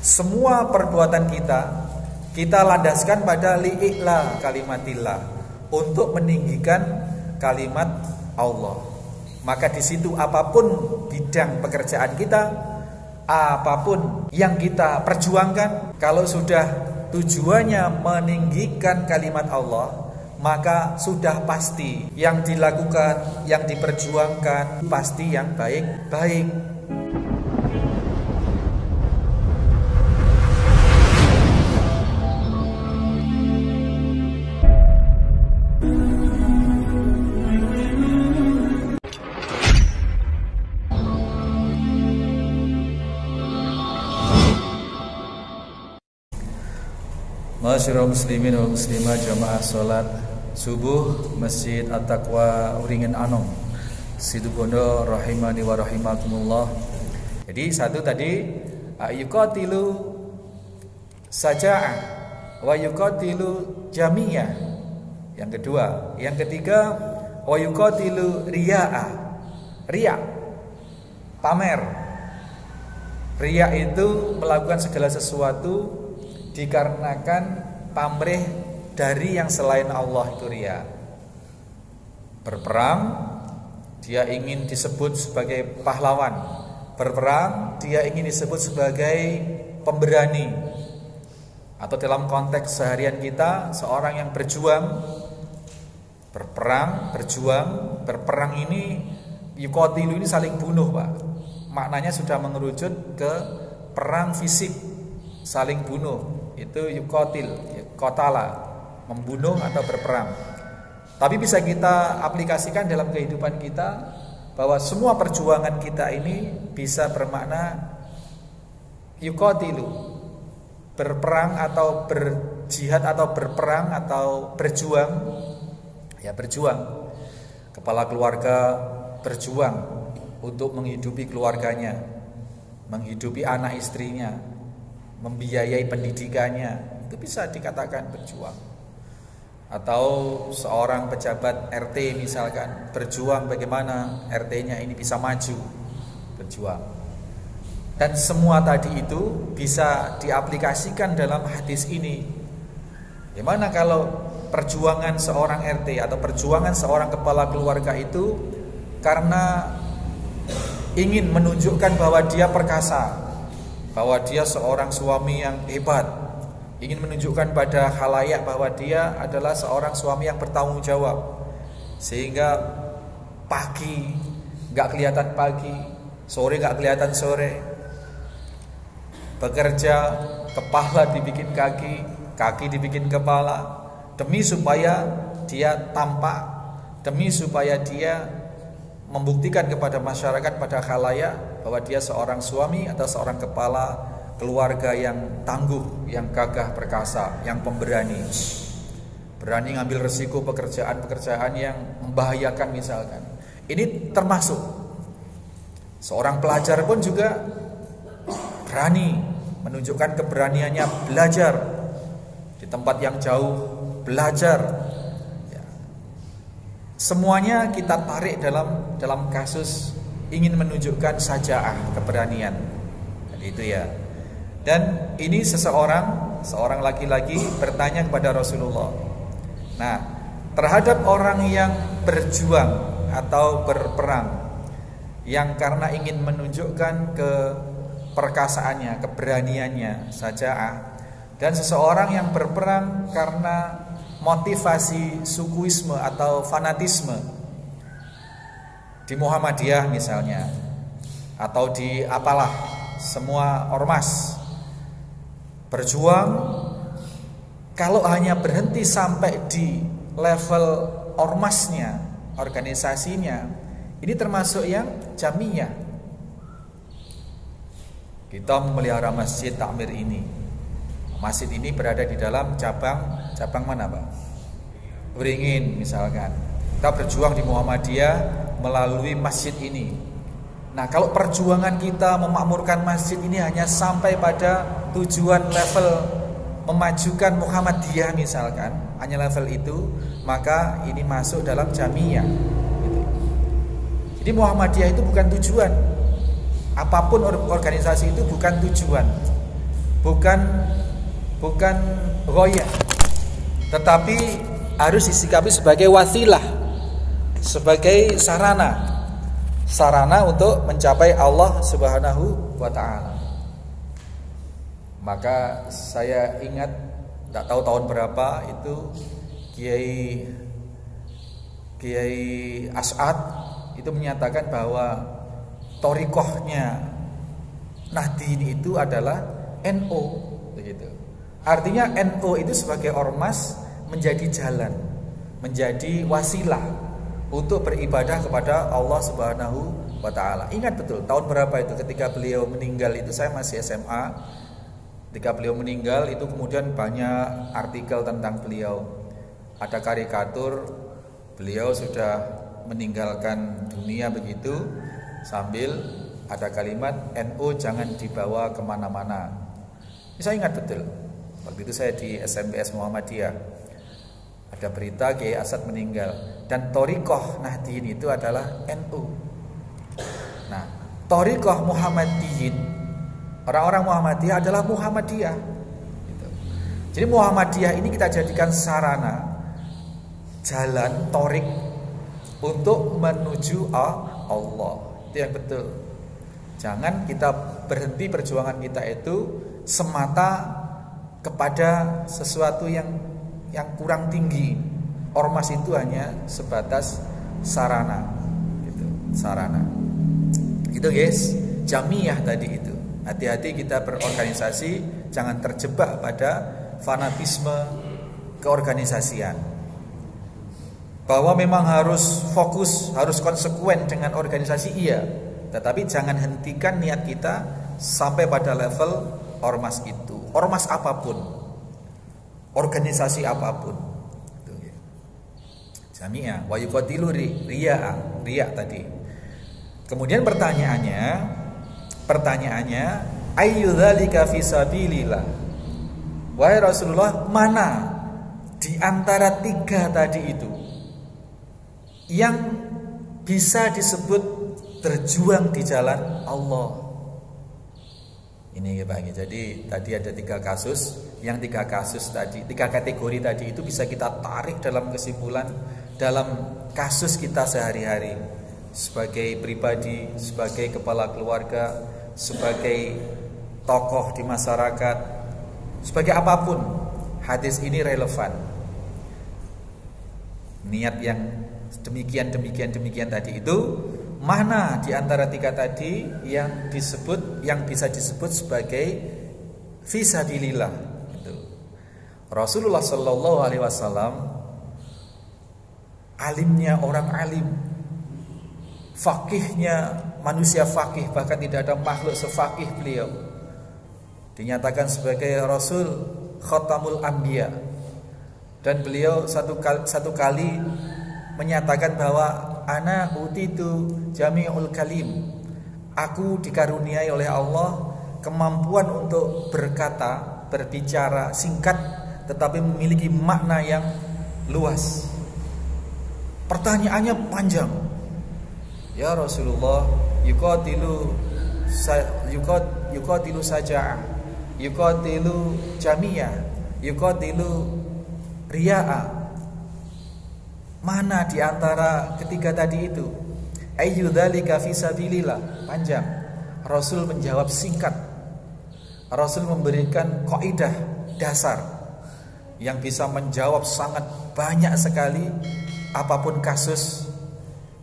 Semua perbuatan kita landaskan pada li'ila kalimatillah, untuk meninggikan kalimat Allah. Maka di situ apapun bidang pekerjaan kita, apapun yang kita perjuangkan, kalau sudah tujuannya meninggikan kalimat Allah, maka sudah pasti yang dilakukan, yang diperjuangkan pasti yang baik-baik. Masyarul muslimin wal muslimat, jamaah salat subuh Masjid At-Taqwa Uringen Anom Situbondo rahimani wa rahimakumullah. Jadi satu tadi yuqatilu saja'ah wa yuqatilu jamiyah. Yang kedua, yang ketiga wa yuqatilu riya'ah. Riya, pamer. Riya itu melakukan segala sesuatu dikarenakan pamrih dari yang selain Allah, itu riya. Berperang, dia ingin disebut sebagai pahlawan. Berperang, dia ingin disebut sebagai pemberani. Atau dalam konteks seharian kita, seorang yang berjuang, berperang, berjuang. Berperang ini, yuqatilu ini saling bunuh, Pak. Maknanya sudah mengerucut ke perang fisik, saling bunuh. Itu yuqatil, qatala, membunuh atau berperang. Tapi bisa kita aplikasikan dalam kehidupan kita, bahwa semua perjuangan kita ini bisa bermakna yuqatilu, berperang atau berjihad atau berperang atau berjuang. Ya, berjuang. Kepala keluarga berjuang untuk menghidupi keluarganya, menghidupi anak istrinya, membiayai pendidikannya, itu bisa dikatakan berjuang. Atau seorang pejabat RT misalkan berjuang bagaimana RT-nya ini bisa maju, berjuang. Dan semua tadi itu bisa diaplikasikan dalam hadis ini. Gimana kalau perjuangan seorang RT atau perjuangan seorang kepala keluarga itu karena ingin menunjukkan bahwa dia perkasa, bahwa dia seorang suami yang hebat, ingin menunjukkan pada khalayak bahwa dia adalah seorang suami yang bertanggung jawab, sehingga pagi gak kelihatan pagi, sore gak kelihatan sore, bekerja, kepala dibikin kaki, kaki dibikin kepala, demi supaya dia tampak, demi supaya dia membuktikan kepada masyarakat, pada khalayak, bahwa dia seorang suami atau seorang kepala keluarga yang tangguh, yang gagah perkasa, yang pemberani, berani ngambil resiko pekerjaan-pekerjaan yang membahayakan misalkan. Ini termasuk seorang pelajar pun juga berani menunjukkan keberaniannya, belajar di tempat yang jauh, belajar. Semuanya kita tarik dalam kasus ingin menunjukkan saja'ah, keberanian. Jadi itu ya. Dan ini seorang laki-laki bertanya kepada Rasulullah. Nah, terhadap orang yang berjuang atau berperang, yang karena ingin menunjukkan keperkasaannya, keberaniannya, saja'ah, dan seseorang yang berperang karena motivasi sukuisme atau fanatisme, di Muhammadiyah misalnya, atau di apalah, semua ormas berjuang. Kalau hanya berhenti sampai di level ormasnya, organisasinya, ini termasuk yang jamiyah. Kita memelihara masjid takmir ini. Masjid ini berada di dalam cabang mana, Pak? Uringin misalkan. Kita berjuang di Muhammadiyah melalui masjid ini. Nah, kalau perjuangan kita memakmurkan masjid ini hanya sampai pada tujuan level memajukan Muhammadiyah misalkan, hanya level itu, maka ini masuk dalam jamiyah. Gitu. Jadi Muhammadiyah itu bukan tujuan. Apapun organisasi itu bukan tujuan. Bukan ghoyah. Tetapi harus disikapi sebagai wasilah, sebagai sarana untuk mencapai Allah Subhanahu wa taala. Maka saya ingat, tak tahu tahun berapa itu, Kiai As'ad itu menyatakan bahwa thoriqohnya Nahdliyin itu adalah NO, begitu. Artinya NO itu sebagai ormas menjadi jalan, menjadi wasilah untuk beribadah kepada Allah Subhanahu wa taala. Ingat betul tahun berapa itu ketika beliau meninggal itu, saya masih SMA. Ketika beliau meninggal itu kemudian banyak artikel tentang beliau. Ada karikatur beliau sudah meninggalkan dunia begitu, sambil ada kalimat NU jangan dibawa kemana-mana. Saya ingat betul. Waktu itu saya di SMPS Muhammadiyah. Ada berita Kiai As'ad meninggal dan thoriqoh Nahdliyin itu adalah NU. Nah, thoriqoh Muhammadiyin, orang-orang Muhammadiyah adalah Muhammadiyah. Gitu. Jadi Muhammadiyah ini kita jadikan sarana, jalan, thorik untuk menuju Allah. Itu yang betul. Jangan kita berhenti perjuangan kita itu semata kepada sesuatu yang kurang tinggi. Ormas itu hanya sebatas sarana, gitu, sarana. Itu guys, jamiyah tadi itu. Hati-hati kita berorganisasi, jangan terjebak pada fanatisme keorganisasian. Bahwa memang harus fokus, harus konsekuen dengan organisasi, iya. Tetapi jangan hentikan niat kita sampai pada level ormas itu. Ormas apapun, organisasi apapun. Jamiyah wa yuqatilu riya tadi. Kemudian pertanyaannya ayyudzalika fisabilillah. Wahai Rasulullah, mana di antara tiga tadi itu yang bisa disebut berjuang di jalan Allah? Ini ya Pak. Jadi tadi ada tiga kasus. Yang tiga kasus tadi, tiga kategori tadi itu bisa kita tarik dalam kesimpulan dalam kasus kita sehari-hari, sebagai pribadi, sebagai kepala keluarga, sebagai tokoh di masyarakat, sebagai apapun. Hadis ini relevan. Niat yang demikian tadi itu, mana di antara tiga tadi yang bisa disebut sebagai fisabilillah? Itu. Rasulullah Shallallahu Alaihi Wasallam, alimnya orang alim, fakihnya manusia fakih, bahkan tidak ada makhluk sefakih beliau. Dinyatakan sebagai Rasul Khatamul Anbiya, dan beliau satu kali menyatakan bahwa ana utitu jami'ul kalim, aku dikaruniai oleh Allah kemampuan untuk berbicara singkat tetapi memiliki makna yang luas. Pertanyaannya panjang. Ya Rasulullah, yuqatilu saja'ah, yuqatilu jamiyah, yuqatilu riya'a. Mana di antara ketiga tadi itu? Ayyudzalika fisabilillah. Panjang. Rasul menjawab singkat. Rasul memberikan kaidah dasar yang bisa menjawab sangat banyak sekali apapun kasus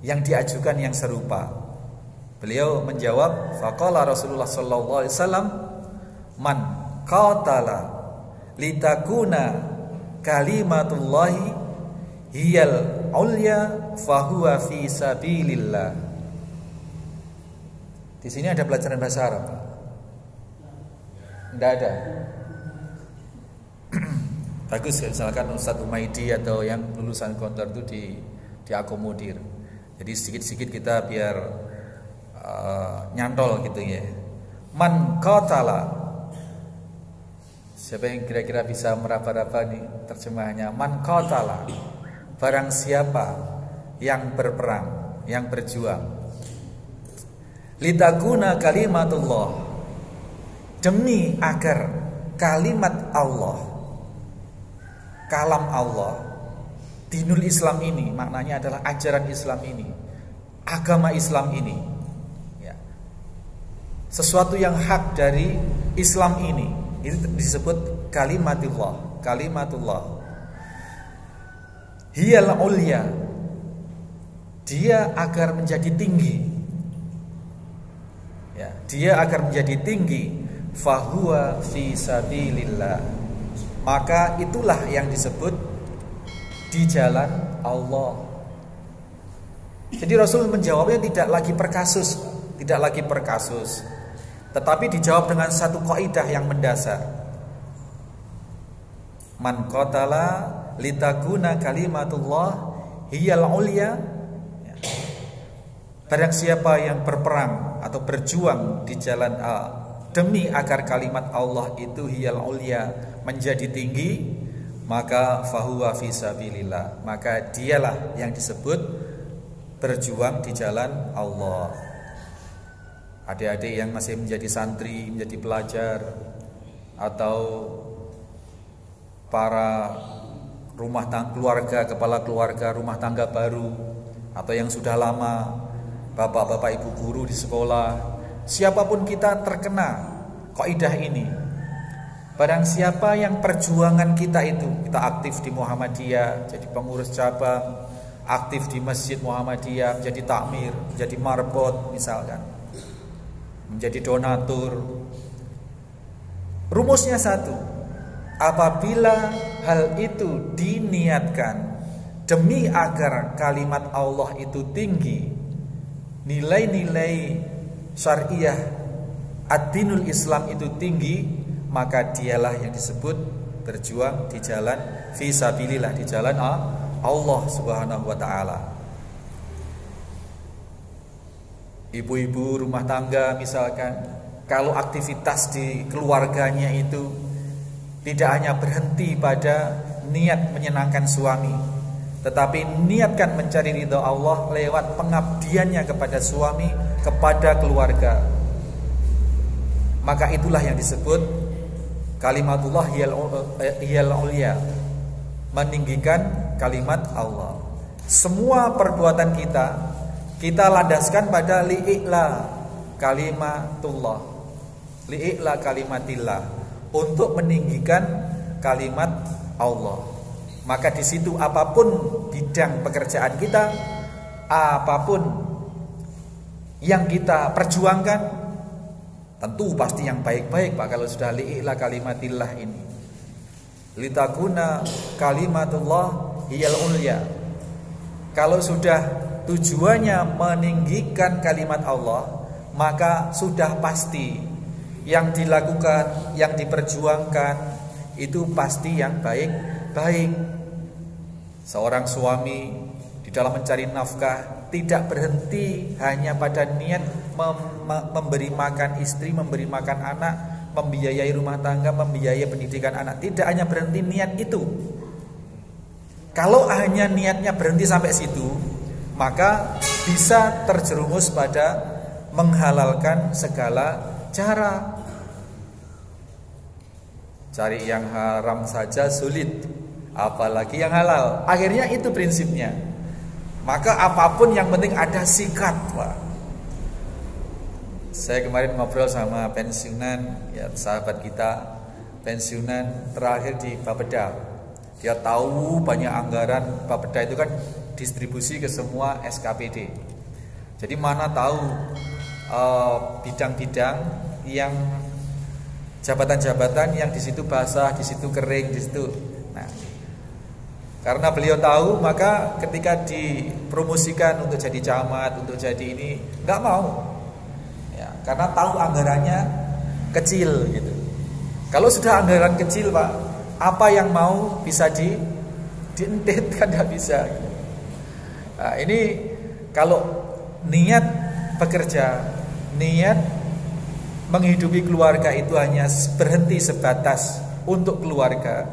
yang diajukan yang serupa. Beliau menjawab, faqala Rasulullah sallallahu alaihi wasallam, man qatala litakuna kalimatullahi hiyal ulya fahuwa fi sabilillah. Di sini ada pelajaran bahasa Arab? Tidak ada. Bagus misalkan Ustadz Umaidi atau yang lulusan kontor itu diakomodir. Jadi sedikit-sedikit kita biar nyantol gitu ya. Man qatala. Siapa yang kira-kira bisa meraba-raba nih terjemahannya? Man qatala. Barang siapa yang berperang, yang berjuang. Litakuna kalimatullah, demi agar kalimat Allah, kalam Allah, dinul Islam ini, maknanya adalah ajaran Islam ini, agama Islam ini, ya, sesuatu yang hak dari Islam ini, itu disebut kalimatullah. Kalimatullah hiyal ulya, dia agar menjadi tinggi, ya, dia agar menjadi tinggi, fahuwa fi sabilillah, maka itulah yang disebut di jalan Allah. Jadi Rasul menjawabnya tidak lagi per kasus, tetapi dijawab dengan satu kaidah yang mendasar. Man qatala litakuna kalimatullah hiyal ulya, barang siapa yang berperang atau berjuang di jalan demi agar kalimat Allah itu hiyal ulya, menjadi tinggi, maka fahuwa fi sabilillah, maka dialah yang disebut berjuang di jalan Allah. Adik-adik yang masih menjadi santri, menjadi pelajar, atau para rumah tangga keluarga, kepala keluarga, rumah tangga baru, atau yang sudah lama, bapak-bapak ibu guru di sekolah, siapapun kita terkena kaidah ini. Barang siapa yang perjuangan kita itu, kita aktif di Muhammadiyah, jadi pengurus cabang, aktif di Masjid Muhammadiyah, menjadi takmir, menjadi marbot misalkan, menjadi donatur. Rumusnya satu, apabila hal itu diniatkan demi agar kalimat Allah itu tinggi, nilai-nilai syariah ad-dinul Islam itu tinggi, maka dialah yang disebut berjuang di jalan fisabilillah, di jalan Allah Subhanahu wa taala. Ibu-ibu rumah tangga misalkan, kalau aktivitas di keluarganya itu tidak hanya berhenti pada niat menyenangkan suami, tetapi niatkan mencari ridha Allah lewat pengabdiannya kepada suami, kepada keluarga, maka itulah yang disebut kalimatullah hiyal ulya, meninggikan kalimat Allah. Semua perbuatan kita landaskan pada li'la kalimatullah, li'la kalimatillah, untuk meninggikan kalimat Allah. Maka di situ apapun bidang pekerjaan kita, apapun yang kita perjuangkan, tentu pasti yang baik-baik Pak, kalau sudah li'la kalimatillah ini. Litakuna kalimatullah hiyal ulya, kalau sudah tujuannya meninggikan kalimat Allah, maka sudah pasti yang dilakukan, yang diperjuangkan itu pasti yang baik-baik. Seorang suami di dalam mencari nafkah tidak berhenti hanya pada niat memberi makan istri, memberi makan anak, membiayai rumah tangga, membiayai pendidikan anak. Tidak hanya berhenti niat itu. Kalau hanya niatnya berhenti sampai situ, maka bisa terjerumus pada menghalalkan segala cara. Cari yang haram saja sulit, apalagi yang halal. Akhirnya itu prinsipnya. Maka apapun yang penting ada sikat, Pak. Saya kemarin ngobrol sama pensiunan, ya, sahabat kita pensiunan terakhir di Bapeda. Dia tahu banyak anggaran Bapeda itu kan distribusi ke semua SKPD. Jadi mana tahu bidang-bidang yang jabatan-jabatan yang di situ basah, di situ kering, di situ. Nah, karena beliau tahu, maka ketika dipromosikan untuk jadi camat, untuk jadi ini, nggak mau, ya, karena tahu anggarannya kecil gitu. Kalau sudah anggaran kecil Pak, apa yang mau bisa dientit kan nggak bisa. Gitu. Nah, ini kalau niat bekerja, niat menghidupi keluarga itu hanya berhenti sebatas untuk keluarga,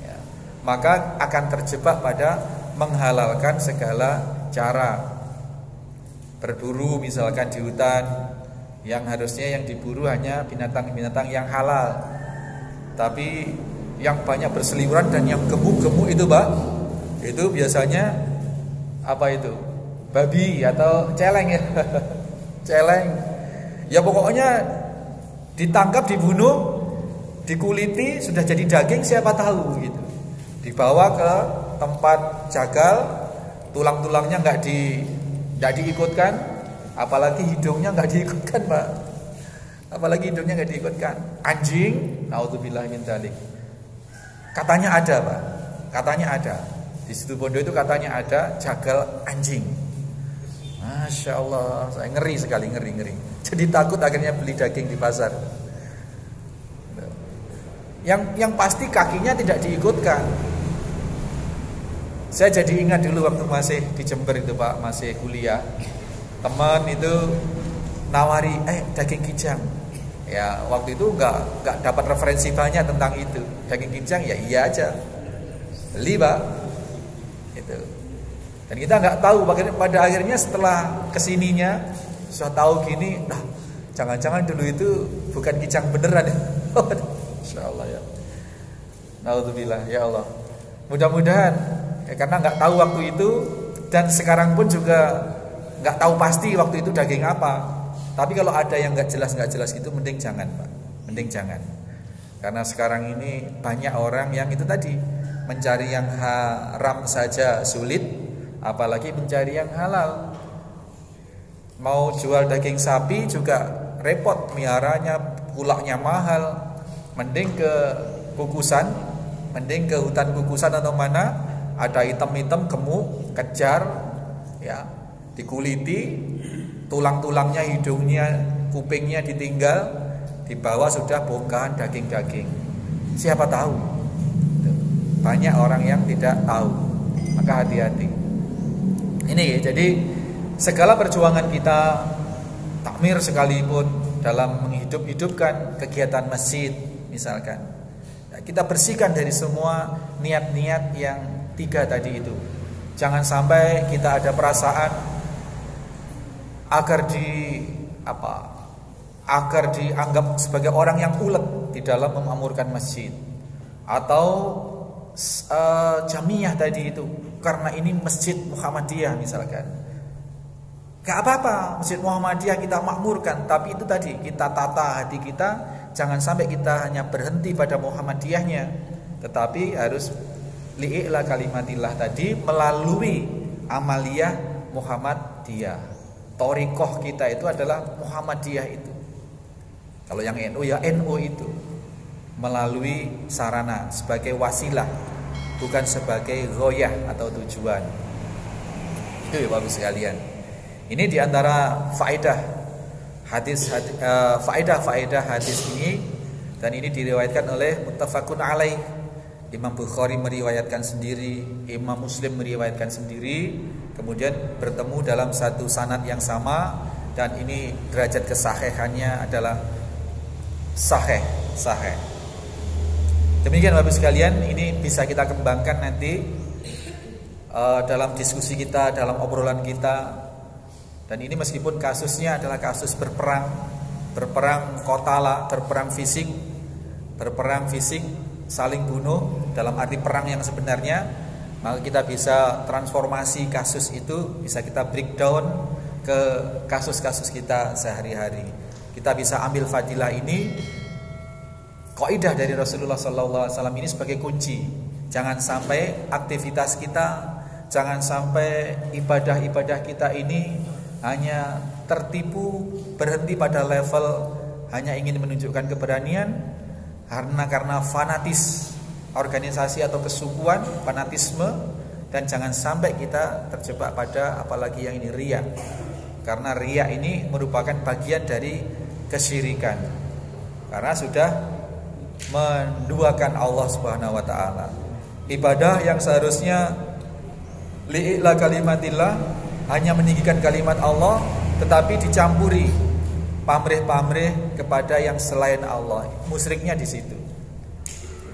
ya, maka akan terjebak pada menghalalkan segala cara. berburu misalkan di hutan, yang harusnya yang diburu hanya binatang-binatang yang halal, tapi yang banyak berseliweran dan yang gemuk-gemuk itu Pak, itu biasanya apa itu? Babi atau celeng ya. Celeng. Ya pokoknya ditangkap, dibunuh, dikuliti, sudah jadi daging siapa tahu gitu. Dibawa ke tempat jagal, tulang-tulangnya nggak diikutkan, apalagi hidungnya nggak diikutkan Pak. Apalagi hidungnya nggak diikutkan. Anjing, naudzubillah min dzalik. Katanya ada Pak, katanya ada. Di situ Bondo itu katanya ada jagal anjing. Masya Allah, saya ngeri sekali, ngeri. Jadi takut akhirnya beli daging di pasar. Yang pasti kakinya tidak diikutkan. Saya jadi ingat dulu waktu masih di Jember itu Pak, masih kuliah. Teman itu nawari, daging kijang. Ya waktu itu nggak dapat referensi banyak tentang itu. Daging kijang ya iya aja, beli Pak. Itu. Dan kita nggak tahu pada akhirnya setelah kesininya sudah tahu gini, nah jangan-jangan dulu itu bukan kijang beneran ya. Insya Allah ya. Naudzubillah ya Allah. Mudah-mudahan karena nggak tahu waktu itu dan sekarang pun juga nggak tahu pasti waktu itu daging apa. Tapi kalau ada yang nggak jelas gitu, mending jangan Pak, mending jangan. Karena sekarang ini banyak orang yang itu tadi mencari yang haram saja sulit, apalagi mencari yang halal. Mau jual daging sapi juga repot, miaranya, pulaknya mahal. Mending ke kukusan, mending ke hutan kukusan atau mana ada item-item gemuk, kejar, ya, dikuliti. Tulang-tulangnya, hidungnya, kupingnya ditinggal, di bawah sudah bongkahan daging-daging. Siapa tahu? Banyak orang yang tidak tahu. Maka hati-hati. Ini ya, jadi segala perjuangan kita, takmir sekalipun dalam menghidup-hidupkan kegiatan masjid misalkan, kita bersihkan dari semua niat-niat yang 3 tadi itu. Jangan sampai kita ada perasaan agar dianggap sebagai orang yang ulet di dalam memakmurkan masjid, atau jamiah tadi itu karena ini masjid Muhammadiyah misalkan. Gak apa-apa masjid Muhammadiyah kita makmurkan, tapi itu tadi kita tata hati kita, jangan sampai kita hanya berhenti pada Muhammadiyahnya, tetapi harus li'ila kalimatillah tadi melalui amaliyah Muhammadiyah. Thariqah kita itu adalah Muhammadiyah itu. Kalau yang NU ya NU itu, melalui sarana sebagai wasilah, bukan sebagai ghoyah atau tujuan. Itu ya Bapak sekalian. Ini diantara faedah faedah hadis ini, dan ini diriwayatkan oleh muttafaqun alaih. Imam Bukhari meriwayatkan sendiri, Imam Muslim meriwayatkan sendiri, kemudian bertemu dalam satu sanad yang sama, dan ini derajat kesahihannya adalah sahih. Demikian Bapak sekalian, ini bisa kita kembangkan nanti dalam diskusi kita, dalam obrolan kita. Dan ini meskipun kasusnya adalah kasus berperang kotala, berperang fisik, saling bunuh dalam arti perang yang sebenarnya, maka kita bisa transformasi kasus itu, bisa kita breakdown ke kasus-kasus kita sehari-hari. Kita bisa ambil fadilah ini, kaidah dari Rasulullah SAW ini sebagai kunci. Jangan sampai aktivitas kita, jangan sampai ibadah-ibadah kita ini hanya tertipu, berhenti pada level hanya ingin menunjukkan keberanian, karena fanatis organisasi atau kesukuan, fanatisme, dan jangan sampai kita terjebak pada apalagi yang ini riya. Karena riya ini merupakan bagian dari kesyirikan. Karena sudah menduakan Allah Subhanahu wa taala. Ibadah yang seharusnya li'ila kalimatillah, hanya meninggikan kalimat Allah, tetapi dicampuri pamrih-pamrih kepada yang selain Allah. Musyriknya di situ.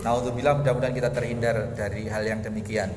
Naudzubillah, mudah-mudahan kita terhindar dari hal yang demikian.